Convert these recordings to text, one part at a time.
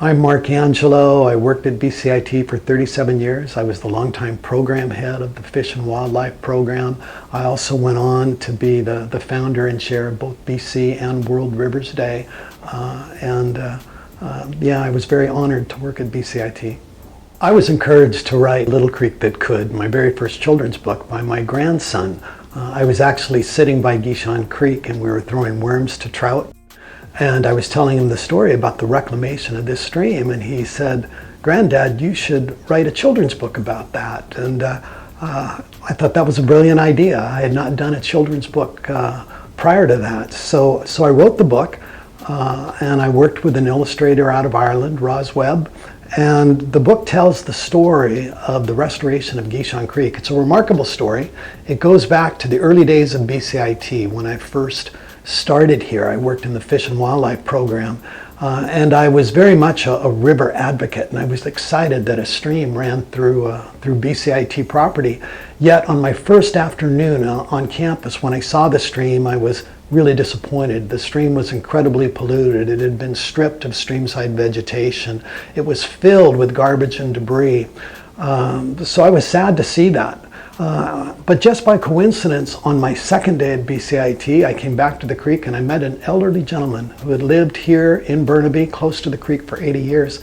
I'm Mark Angelo. I worked at BCIT for 37 years. I was the longtime program head of the Fish and Wildlife program. I also went on to be the founder and chair of both BC and World Rivers Day. I was very honored to work at BCIT. I was encouraged to write Little Creek That Could, my very first children's book, by my grandson. I was actually sitting by Gishon Creek and we were throwing worms to trout. And I was telling him the story about the reclamation of this stream, and he said, "Granddad, you should write a children's book about that." And I thought that was a brilliant idea. I had not done a children's book prior to that. So I wrote the book, and I worked with an illustrator out of Ireland, Roz Webb. And the book tells the story of the restoration of Gishon Creek. It's a remarkable story. It goes back to the early days of BCIT when I first started here. I worked in the Fish and Wildlife program, and I was very much a river advocate, and I was excited that a stream ran through BCIT property. Yet on my first afternoon on campus, when I saw the stream, I was really disappointed. The stream was incredibly polluted. It had been stripped of streamside vegetation. It was filled with garbage and debris. So I was sad to see that. But just by coincidence, on my second day at BCIT, I came back to the creek and I met an elderly gentleman who had lived here in Burnaby, close to the creek, for 80 years.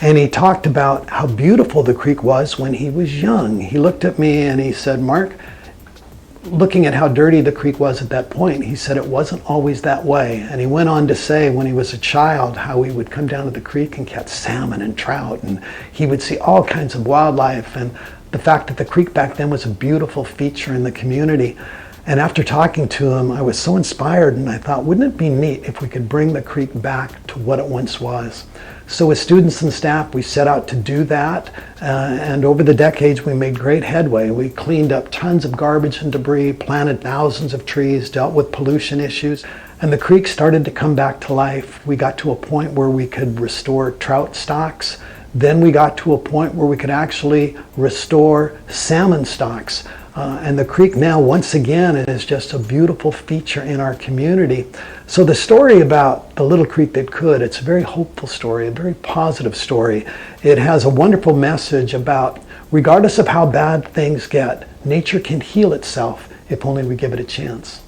And he talked about how beautiful the creek was when he was young. He looked at me and he said, "Mark," looking at how dirty the creek was at that point, he said it wasn't always that way. And he went on to say when he was a child how he would come down to the creek and catch salmon and trout, and he would see all kinds of wildlife, and the fact that the creek back then was a beautiful feature in the community. And after talking to him, I was so inspired, and I thought, wouldn't it be neat if we could bring the creek back to what it once was? So with students and staff, we set out to do that, and over the decades we made great headway. We cleaned up tons of garbage and debris, planted thousands of trees, dealt with pollution issues, and the creek started to come back to life. We got to a point where we could restore trout stocks. Then we got to a point where we could actually restore salmon stocks. And the creek now, once again, is just a beautiful feature in our community. So the story about the Little Creek That Could, it's a very hopeful story, a very positive story. It has a wonderful message about, regardless of how bad things get, nature can heal itself if only we give it a chance.